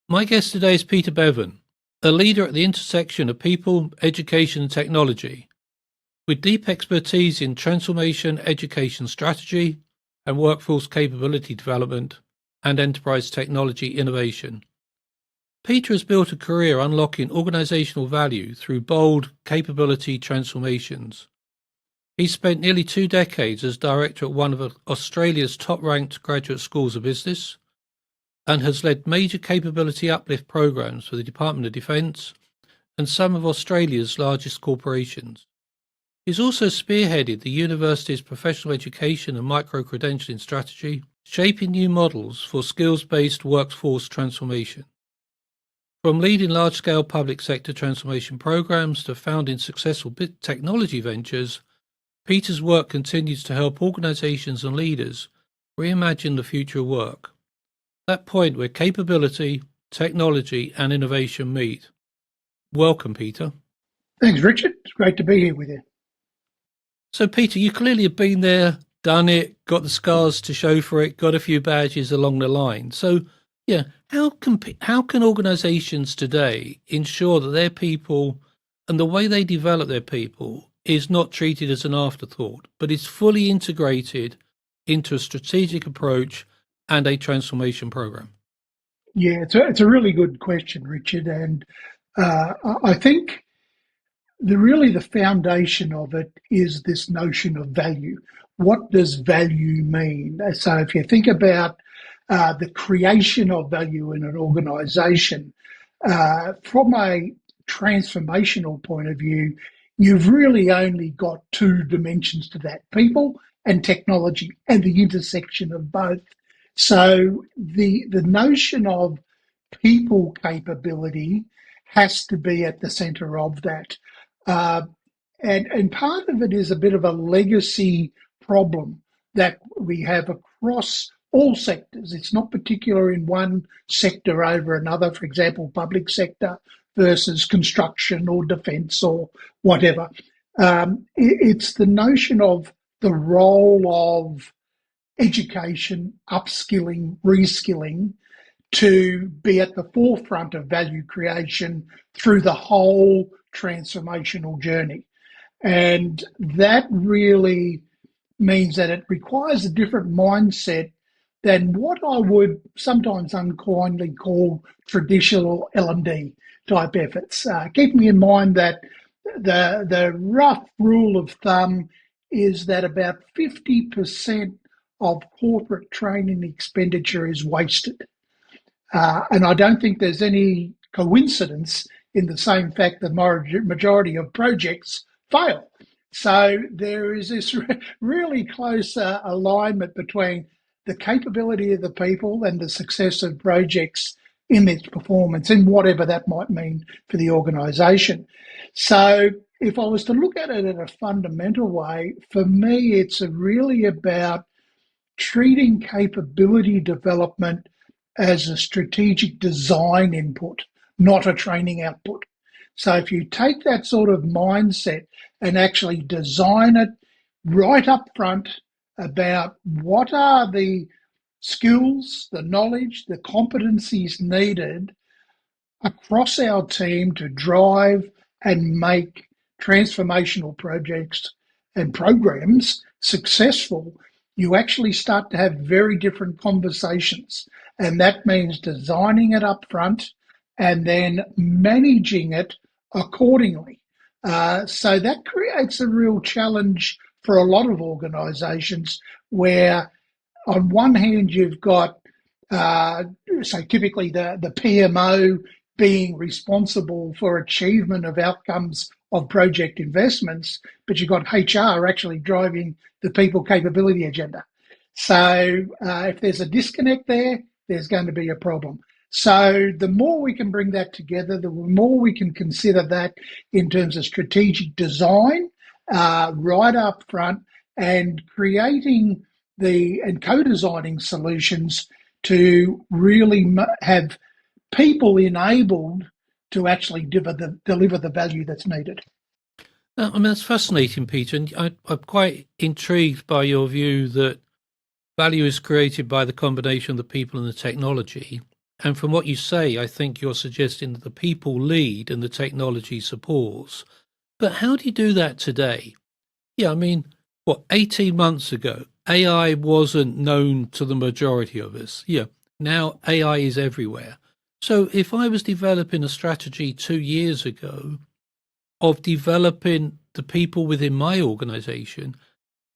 My guest today is Peter Beven, a leader at the intersection of people, education and technology, with deep expertise in transformation, education strategy and workforce capability development and enterprise technology innovation. Peter has built a career unlocking organizational value through bold capability transformations. He spent nearly 2 decades as director at one of Australia's top-ranked graduate schools of business, and has led major capability uplift programs for the Department of Defence and some of Australia's largest corporations. He's also spearheaded the university's professional education and micro-credentialing strategy, shaping new models for skills-based workforce transformation. From leading large-scale public sector transformation programs to founding successful technology ventures, Peter's work continues to help organizations and leaders reimagine the future of work. That point where capability, technology and innovation meet. Welcome, Peter. Thanks, Richard. It's great to be here with you. So, Peter, you clearly have been there, done it, got the scars to show for it, got a few badges along the line. So, how can organizations today ensure that their people and the way they develop their people is not treated as an afterthought, but is fully integrated into a strategic approach and a transformation program? Yeah, it's a really good question, Richard. And I think the foundation of it is this notion of value. What does value mean? So if you think about the creation of value in an organization, from a transformational point of view, you've really only got two dimensions to that: people and technology, and the intersection of both. So the notion of people capability has to be at the center of that. Uh, and part of it is a bit of a legacy problem that we have across all sectors. It's not particular in one sector over another, for example, public sector versus construction or defence or whatever. It's the notion of the role of education, upskilling, reskilling to be at the forefront of value creation through the whole transformational journey. And that really means that it requires a different mindset than what I would sometimes unkindly call traditional L&D type efforts. Keeping in mind that the rough rule of thumb is that about 50% of corporate training expenditure is wasted. And I don't think there's any coincidence in the same fact that majority of projects fail. So there is this really close alignment between the capability of the people and the success of projects in its performance, and whatever that might mean for the organisation. So if I was to look at it in a fundamental way, for me, it's really about treating capability development as a strategic design input, not a training output. So if you take that sort of mindset and actually design it right up front about what are the skills, the knowledge, the competencies needed across our team to drive and make transformational projects and programs successful, you actually start to have very different conversations. And that means designing it up front and then managing it accordingly. So that creates a real challenge for a lot of organisations where on one hand you've got, typically the PMO being responsible for achievement of outcomes of project investments, but you've got HR actually driving the people capability agenda. So if there's a disconnect there, there's going to be a problem. So the more we can bring that together, the more we can consider that in terms of strategic design right up front, and creating and co-designing solutions to really have people enabled to actually deliver the value that's needed. I mean, that's fascinating, Peter. And I'm quite intrigued by your view that value is created by the combination of the people and the technology. And from what you say, I think you're suggesting that the people lead and the technology supports. But how do you do that today? Yeah, I mean, 18 months ago, AI wasn't known to the majority of us. Yeah, now AI is everywhere. So if I was developing a strategy 2 years ago of developing the people within my organization,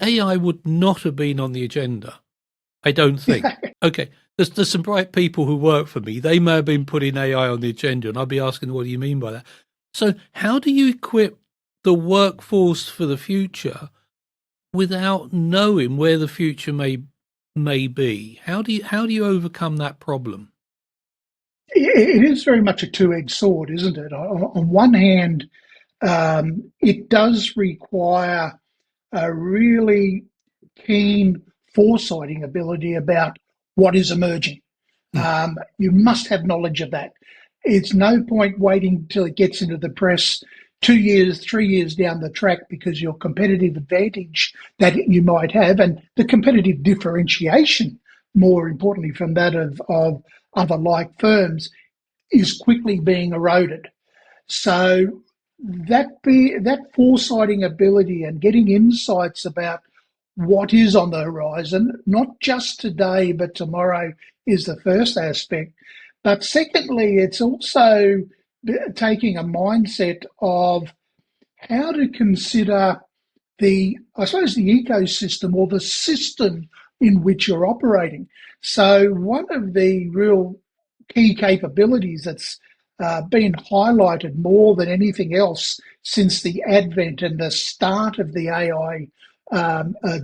AI would not have been on the agenda, I don't think. Okay, there's some bright people who work for me. They may have been putting AI on the agenda, and I'll be asking, what do you mean by that? So how do you equip the workforce for the future without knowing where the future may be? How do you overcome that problem? It is very much a two-edged sword, isn't it? On one hand, it does require a really keen foresighting ability about what is emerging. Mm, You must have knowledge of that. It's no point waiting till it gets into the press 2 years, 3 years down the track, because your competitive advantage that you might have, and the competitive differentiation, more importantly, from that of other like firms, is quickly being eroded. So that foresighting ability and getting insights about what is on the horizon, not just today but tomorrow, is the first aspect. But secondly, it's also taking a mindset of how to consider I suppose, the ecosystem or the system in which you're operating. So one of the real key capabilities that's been highlighted more than anything else since the advent and the start of the AI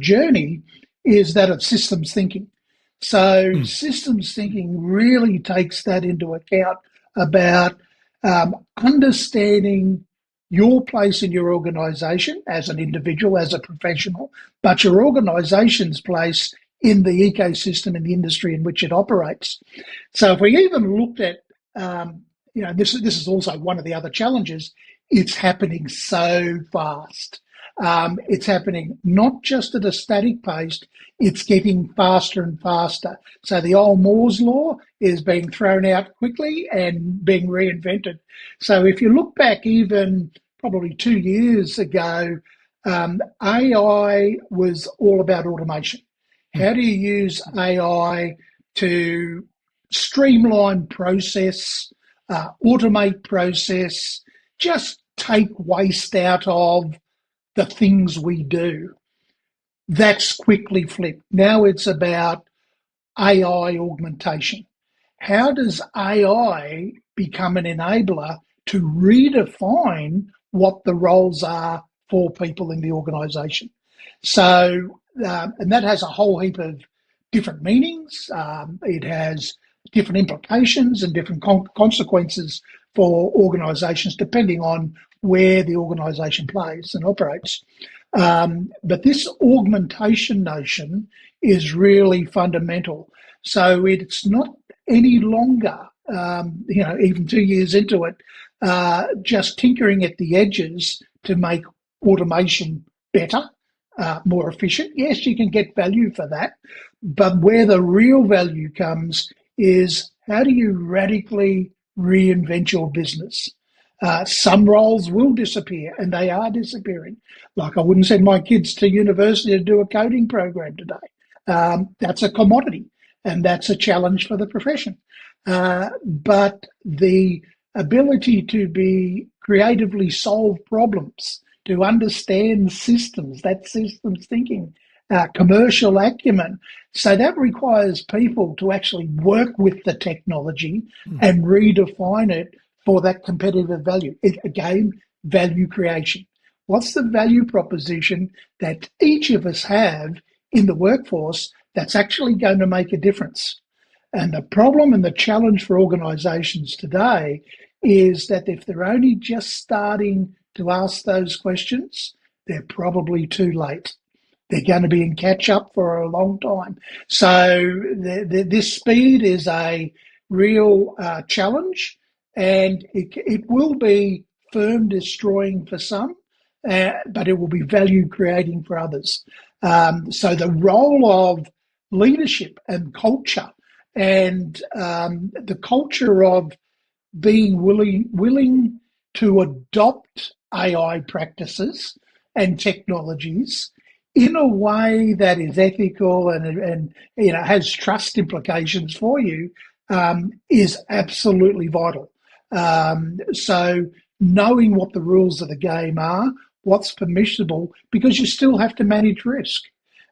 journey is that of systems thinking. So mm, systems thinking really takes that into account about understanding your place in your organization as an individual, as a professional, but your organization's place in the ecosystem and the industry in which it operates. So if we even looked at, this is also one of the other challenges. It's happening so fast. It's happening not just at a static pace, it's getting faster and faster. So the old Moore's law is being thrown out quickly and being reinvented. So if you look back even probably 2 years ago, AI was all about automation. mm, How do you use AI to streamline process, automate process, just take waste out of the things we do? That's quickly flipped. Now it's about AI augmentation. How does AI become an enabler to redefine what the roles are for people in the organisation? So, and that has a whole heap of different meanings. It has different implications and different consequences for organisations depending on where the organisation plays and operates. But this augmentation notion is really fundamental. So it's not any longer, even 2 years into it, just tinkering at the edges to make automation better, more efficient. Yes, you can get value for that. But where the real value comes is, how do you radically reinvent your business? Some roles will disappear, and they are disappearing. Like, I wouldn't send my kids to university to do a coding program today. That's a commodity, and that's a challenge for the profession. But the ability to be creatively solve problems, to understand systems, that systems thinking, commercial acumen. So that requires people to actually work with the technology mm. and redefine it for that competitive value. Again, value creation. What's the value proposition that each of us have in the workforce that's actually going to make a difference? And the problem and the challenge for organisations today is that if they're only just starting to ask those questions, they're probably too late. They're going to be in catch up for a long time. So this speed is a real challenge, and it will be firm destroying for some, but it will be value creating for others. So the role of leadership and culture And the culture of being willing to adopt AI practices and technologies in a way that is ethical and has trust implications for you is absolutely vital. So knowing what the rules of the game are, what's permissible, because you still have to manage risk.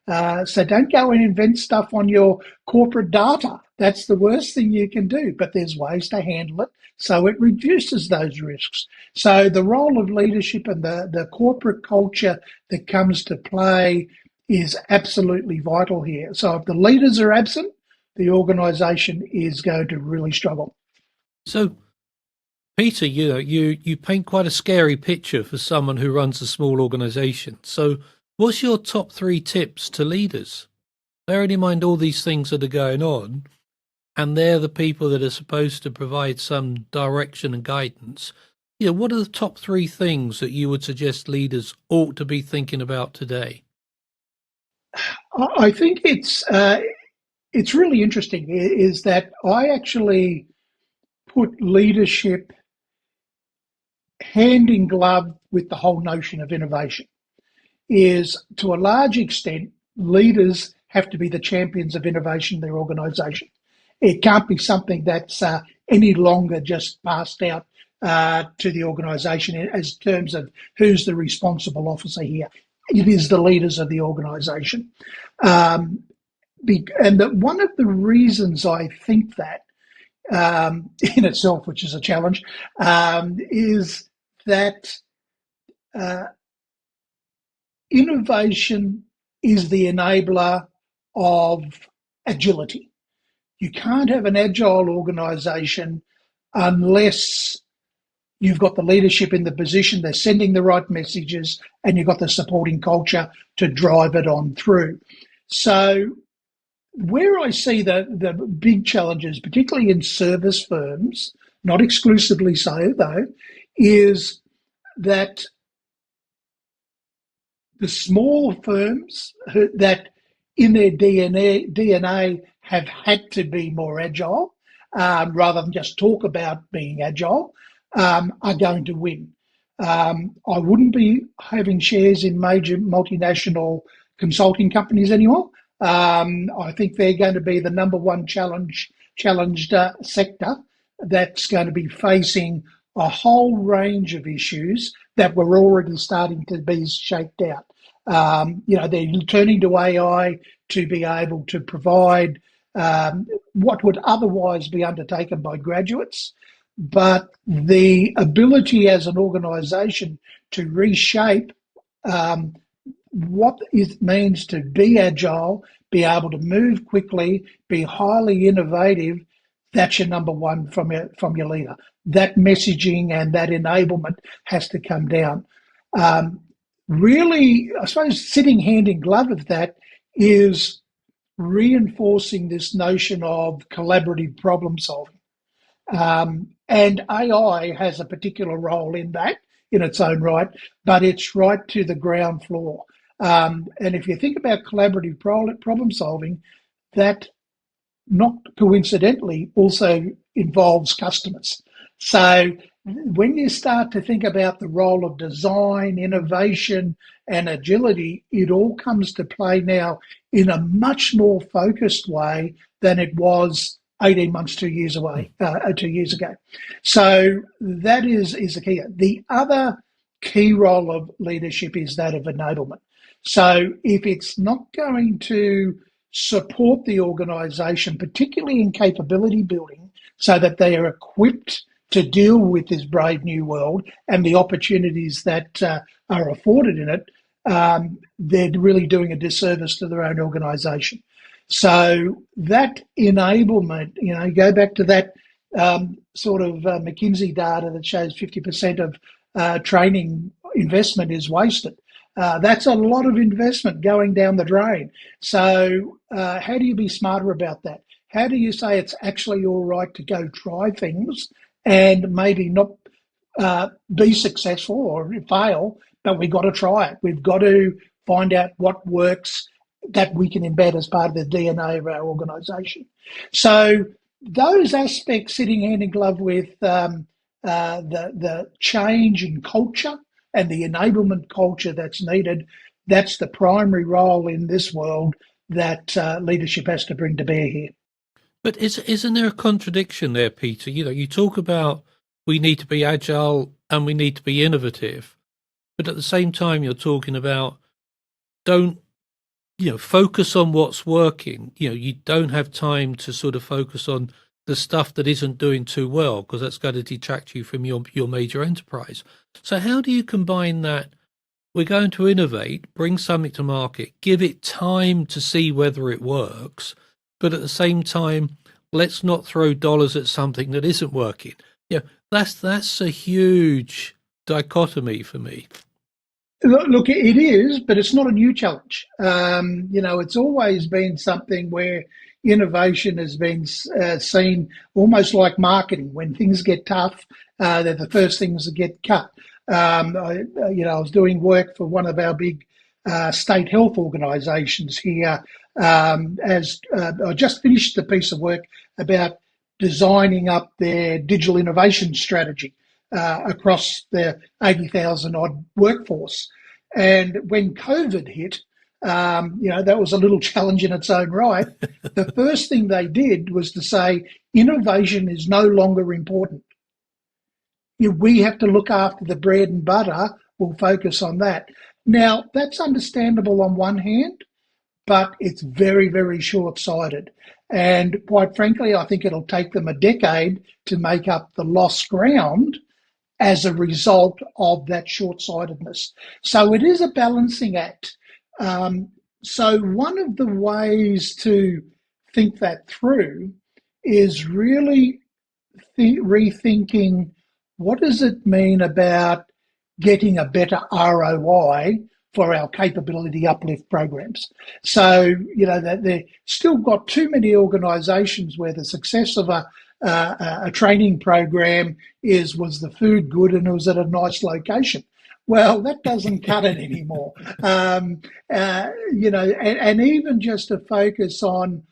So don't go and invent stuff on your corporate data. That's the worst thing you can do, but there's ways to handle it so it reduces those risks. So the role of leadership and the corporate culture that comes to play is absolutely vital here. So if the leaders are absent, the organisation is going to really struggle. So, Peter, you paint quite a scary picture for someone who runs a small organisation. So, what's your top 3 tips to leaders? Bearing in mind all these things that are going on, and they're the people that are supposed to provide some direction and guidance. What are the top 3 things that you would suggest leaders ought to be thinking about today? I think it's really interesting is that I actually put leadership hand in glove with the whole notion of innovation. Is to a large extent, leaders have to be the champions of innovation in their organisation. It can't be something that's any longer just passed out to the organisation as terms of who's the responsible officer here. It is the leaders of the organisation. And that one of the reasons I think that in itself, which is a challenge, is that innovation is the enabler of agility. You can't have an agile organisation unless you've got the leadership in the position, they're sending the right messages, and you've got the supporting culture to drive it on through. So where I see the big challenges, particularly in service firms, not exclusively so though, is that the small firms that in their DNA have had to be more agile, rather than just talk about being agile, are going to win. I wouldn't be having shares in major multinational consulting companies anymore. I think they're going to be the number one challenged sector that's going to be facing a whole range of issues that were already starting to be shaped out. They're turning to AI to be able to provide what would otherwise be undertaken by graduates, but the ability as an organisation to reshape what it means to be agile, be able to move quickly, be highly innovative, that's your number one from your leader. That messaging and that enablement has to come down. Really, I suppose sitting hand in glove with that is reinforcing this notion of collaborative problem solving. And AI has a particular role in that in its own right, but it's right to the ground floor. And if you think about collaborative problem solving, that not coincidentally also involves customers. So when you start to think about the role of design, innovation, and agility, it all comes to play now in a much more focused way than it was 18 months, 2 years away, 2 years ago. So that is the key. The other key role of leadership is that of enablement. So if it's not going to support the organisation, particularly in capability building, so that they are equipped to deal with this brave new world and the opportunities that are afforded in it, they're really doing a disservice to their own organisation. So that enablement, go back to that McKinsey data that shows 50% of training investment is wasted. That's a lot of investment going down the drain. So how do you be smarter about that? How do you say it's actually all right to go try things and maybe not be successful or fail, but we've got to try it. We've got to find out what works that we can embed as part of the DNA of our organisation. So those aspects sitting hand in glove with the change in culture and the enablement culture that's needed, that's the primary role in this world that leadership has to bring to bear here. But isn't there a contradiction there, Peter? You talk about we need to be agile and we need to be innovative, but at the same time you're talking about don't focus on what's working. You don't have time to sort of focus on the stuff that isn't doing too well, because that's going to detract you from your major enterprise. So how do you combine that? We're going to innovate, bring something to market, give it time to see whether it works, but at the same time, let's not throw dollars at something that isn't working. That's a huge dichotomy for me. Look, it is, but it's not a new challenge. It's always been something where innovation has been seen almost like marketing. When things get tough, they're the first things that get cut. I was doing work for one of our big state health organisations here. As I just finished a piece of work about designing up their digital innovation strategy across their 80,000 odd workforce. And when COVID hit, that was a little challenge in its own right. The first thing they did was to say innovation is no longer important. We have to look after the bread and butter. We'll focus on that. Now, that's understandable on one hand, but it's very, very short-sighted. And quite frankly, I think it'll take them a decade to make up the lost ground as a result of that short-sightedness. So it is a balancing act. So one of the ways to think that through is really rethinking what does it mean about getting a better ROI for our capability uplift programs. So, they've still got too many organisations where the success of a training program was the food good and it was at a nice location. Well, that doesn't cut it anymore. And even just to focus on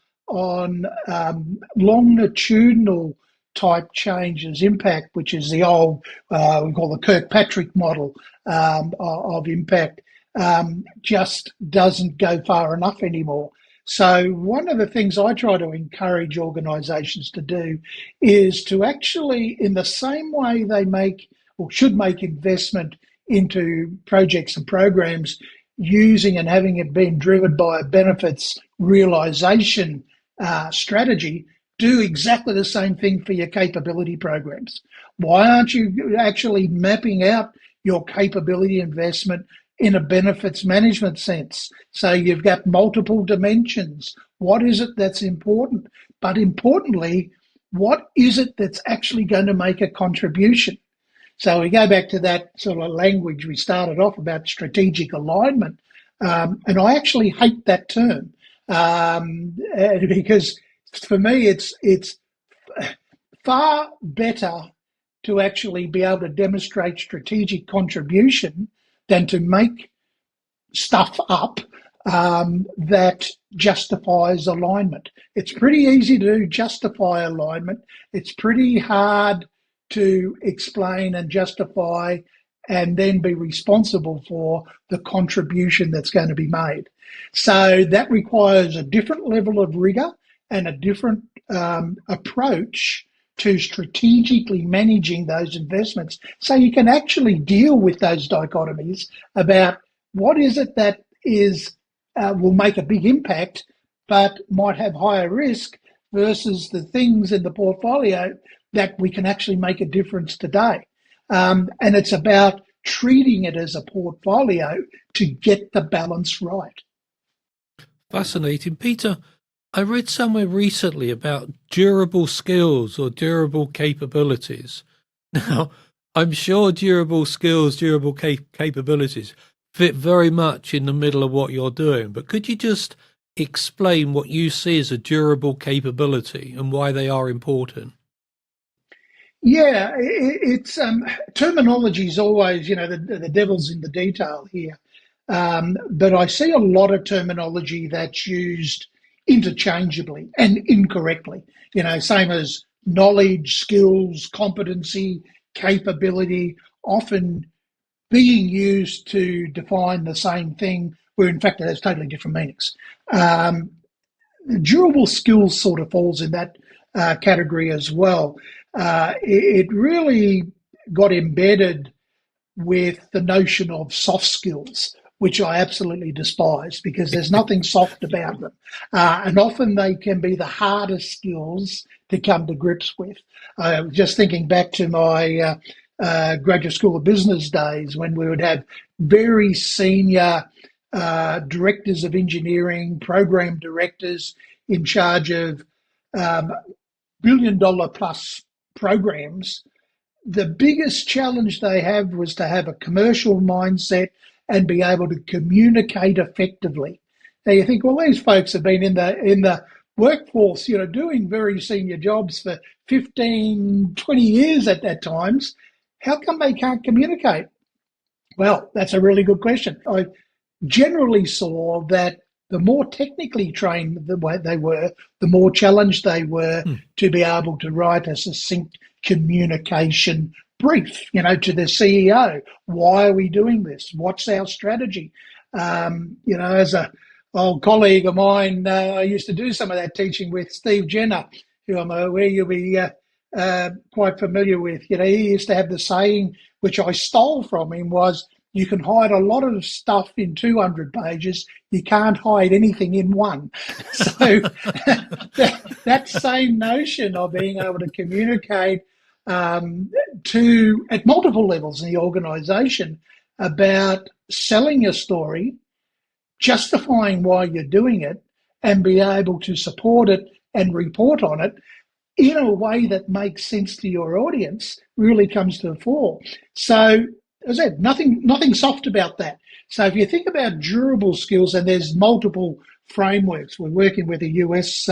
longitudinal type changes, impact, which is the old we call the Kirkpatrick model of impact, just doesn't go far enough anymore. So one of the things I try to encourage organisations to do is to actually, in the same way they make or should make investment into projects and programs, using and having it been driven by a benefits realisation strategy, do exactly the same thing for your capability programs. Why aren't you actually mapping out your capability investment in a benefits management sense? So you've got multiple dimensions. What is it that's important? But importantly, what is it that's actually going to make a contribution? So we go back to that sort of language we started off about strategic alignment. And I actually hate that term because for me, it's far better to actually be able to demonstrate strategic contribution than to make stuff up that justifies alignment. It's pretty easy to justify alignment. It's pretty hard to explain and justify and then be responsible for the contribution that's going to be made. So that requires a different level of rigor and a different approach to strategically managing those investments, so you can actually deal with those dichotomies about what is it that will make a big impact but might have higher risk versus the things in the portfolio that we can actually make a difference today. And it's about treating it as a portfolio to get the balance right. Fascinating. Peter, I read somewhere recently about durable skills or durable capabilities. Now, I'm sure durable skills, durable capabilities fit very much in the middle of what you're doing, but could you just explain what you see as a durable capability and why they are important? Yeah, it's terminology is always, the devil's in the detail here. but I see a lot of terminology that's used interchangeably and incorrectly. Same as knowledge, skills, competency, capability, often being used to define the same thing, where in fact it has totally different meanings. Durable skills sort of falls in that category as well. It really got embedded with the notion of soft skills, which I absolutely despise because there's nothing soft about them. And often they can be the hardest skills to come to grips with. Just thinking back to my graduate school of business days when we would have very senior directors of engineering, program directors in charge of billion-dollar plus programs. The biggest challenge they have was to have a commercial mindset and be able to communicate effectively. Now you think, well, these folks have been in the workforce, doing very senior jobs for 15, 20 years at times. How come they can't communicate? Well, that's a really good question. I generally saw that the more technically trained they were, the more challenged they were to be able to write a succinct communication brief, to the CEO. Why are we doing this? What's our strategy? As a old colleague of mine, I used to do some of that teaching with Steve Jenner, who I'm aware you'll be quite familiar with. He used to have the saying, which I stole from him, was, you can hide a lot of stuff in 200 pages. You can't hide anything in one. So that same notion of being able to communicate at multiple levels in the organisation about selling a story, justifying why you're doing it, and be able to support it and report on it in a way that makes sense to your audience really comes to the fore. So, as I said, nothing soft about that. So if you think about durable skills, and there's multiple frameworks. We're working with a US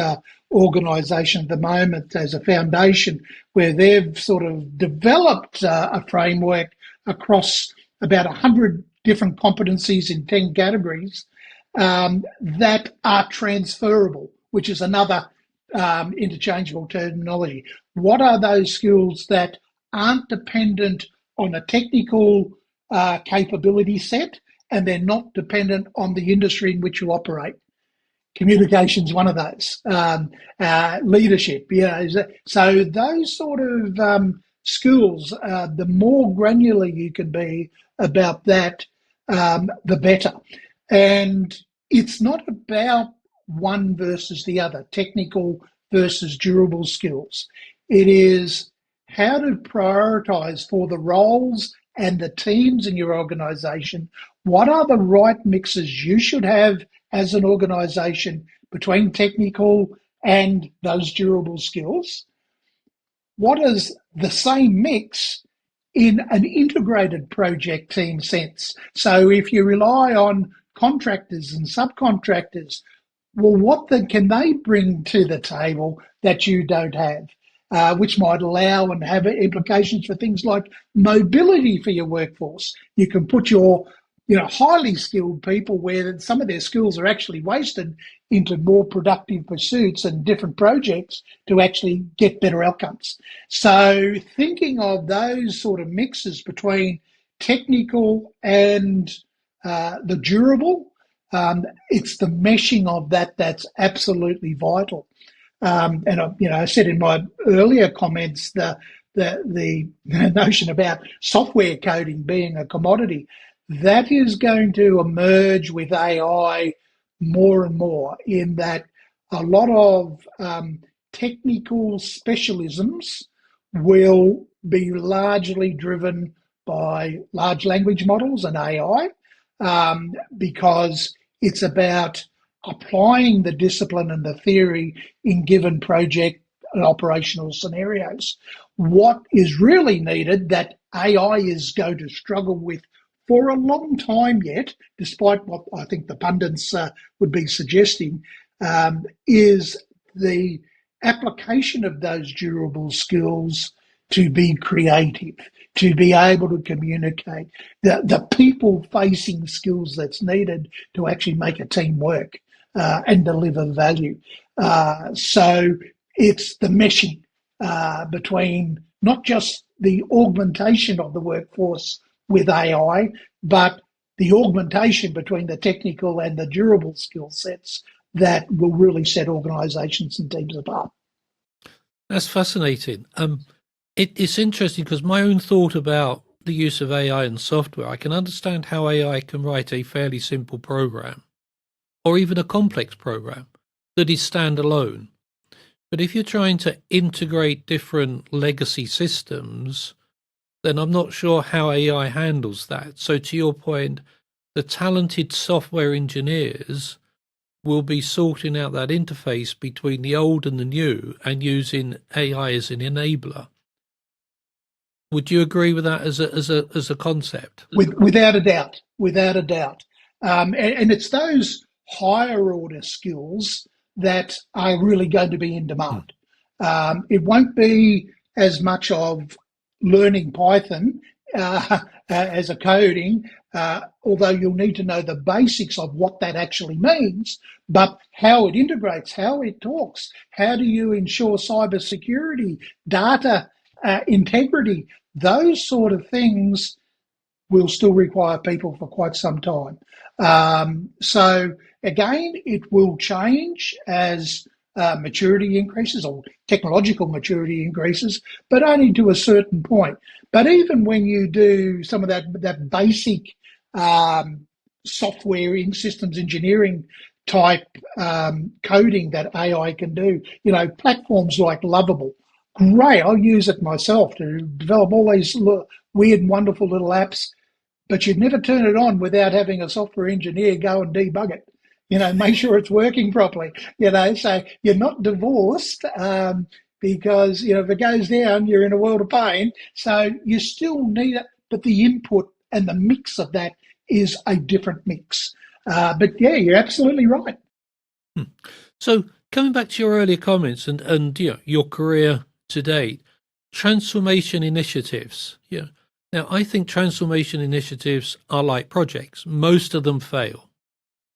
organisation at the moment as a foundation where they've sort of developed a framework across about 100 different competencies in 10 categories that are transferable, which is another interchangeable terminology. What are those skills that aren't dependent on a technical capability set, and they're not dependent on the industry in which you operate? Communication is one of those. Leadership, so those sort of skills, the more granular you can be about that, the better. And it's not about one versus the other, technical versus durable skills. It is how to prioritize for the roles and the teams in your organization. What are the right mixes you should have as an organization between technical and those durable skills? What is the same mix in an integrated project team sense? So if you rely on contractors and subcontractors, well, what can they bring to the table that you don't have, which might allow and have implications for things like mobility for your workforce? You can put your highly skilled people where some of their skills are actually wasted into more productive pursuits and different projects to actually get better outcomes. So thinking of those sort of mixes between technical and the durable, it's the meshing of that's absolutely vital. And I said in my earlier comments the notion about software coding being a commodity. That is going to emerge with AI more and more, in that a lot of technical specialisms will be largely driven by large language models and AI, because it's about applying the discipline and the theory in given project and operational scenarios. What is really needed, that AI is going to struggle with for a long time yet, despite what I think the pundits would be suggesting, is the application of those durable skills to be creative, to be able to communicate, the people-facing skills that's needed to actually make a team work and deliver value. So it's the meshing between not just the augmentation of the workforce with AI, but the augmentation between the technical and the durable skill sets that will really set organisations and teams apart. That's fascinating. It's interesting because my own thought about the use of AI and software, I can understand how AI can write a fairly simple program or even a complex program that is standalone. But if you're trying to integrate different legacy systems, then I'm not sure how AI handles that. So to your point, the talented software engineers will be sorting out that interface between the old and the new and using AI as an enabler. Would you agree with that as a concept? Without a doubt, and it's those higher order skills that are really going to be in demand. It won't be as much of learning Python as a coding, although you'll need to know the basics of what that actually means, but how it integrates, how it talks, how do you ensure cyber security, data integrity, those sort of things will still require people for quite some time. So again, it will change as maturity increases or technological maturity increases, but only to a certain point. But even when you do some of that basic software in systems engineering type coding that AI can do, platforms like Lovable, great. I'll use it myself to develop all these weird and wonderful little apps, but you'd never turn it on without having a software engineer go and debug it. Make sure it's working properly. So you're not divorced because, if it goes down, you're in a world of pain. So you still need it, but the input and the mix of that is a different mix. But yeah, you're absolutely right. So coming back to your earlier comments and your career to date, transformation initiatives. Now, I think transformation initiatives are like projects. Most of them fail.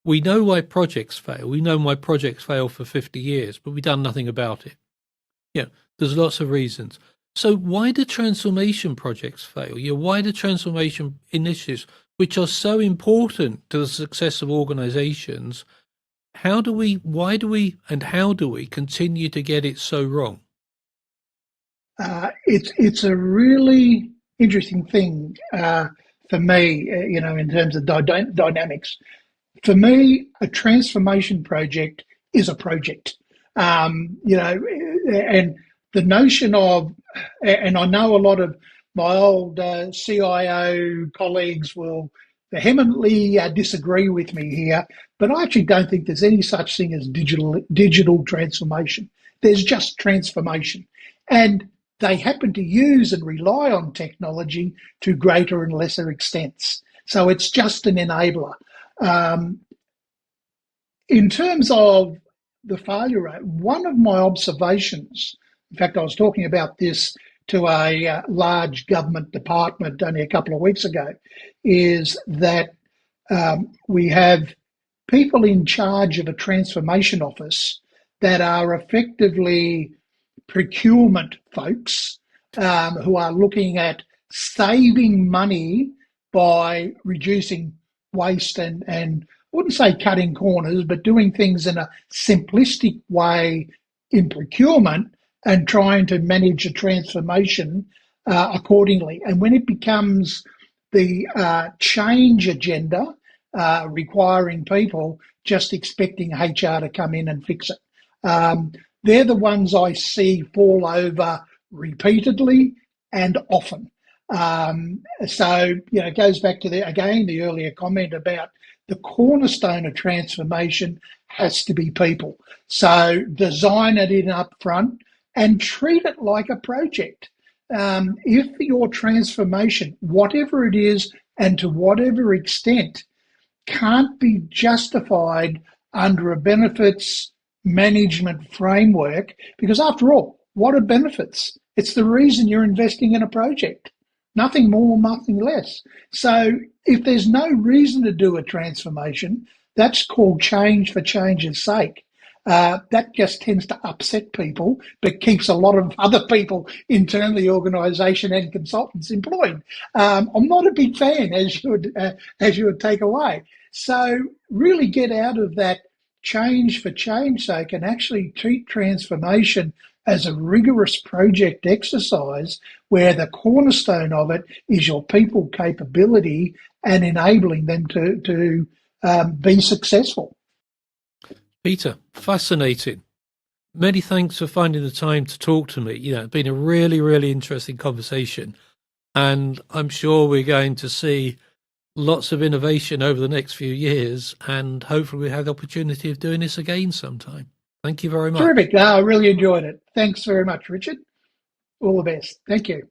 We know why projects fail. We know why projects fail for 50 years, but we've done nothing about it. There's lots of reasons. So why do transformation projects fail? Why do transformation initiatives, which are so important to the success of organizations, why do we continue to get it so wrong? It's a really interesting thing for me, in terms of dynamics. For me, a transformation project is a project, and the notion of, and I know a lot of my old CIO colleagues will vehemently disagree with me here, but I actually don't think there's any such thing as digital transformation. There's just transformation. And they happen to use and rely on technology to greater and lesser extents. So it's just an enabler. In terms of the failure rate, one of my observations, in fact, I was talking about this to a large government department only a couple of weeks ago, is that we have people in charge of a transformation office that are effectively procurement folks who are looking at saving money by reducing waste and I wouldn't say cutting corners, but doing things in a simplistic way in procurement and trying to manage a transformation accordingly. And when it becomes the change agenda requiring people just expecting HR to come in and fix it, they're the ones I see fall over repeatedly and often. So, it goes back to the earlier comment about the cornerstone of transformation has to be people. So design it in up front and treat it like a project. If your transformation, whatever it is and to whatever extent, can't be justified under a benefits management framework, because after all, what are benefits? It's the reason you're investing in a project, Nothing more, nothing less. So if there's no reason to do a transformation, that's called change for change's sake. That just tends to upset people, but keeps a lot of other people internally, organisation and consultants employed. I'm not a big fan, as you would take away. So really get out of that change for change sake and actually treat transformation as a rigorous project exercise where the cornerstone of it is your people capability and enabling them to be successful. Peter, fascinating. Many thanks for finding the time to talk to me. It's been a really, really interesting conversation. And I'm sure we're going to see lots of innovation over the next few years. And hopefully we have the opportunity of doing this again sometime. Thank you very much. Terrific. I really enjoyed it. Thanks very much, Richard. All the best. Thank you.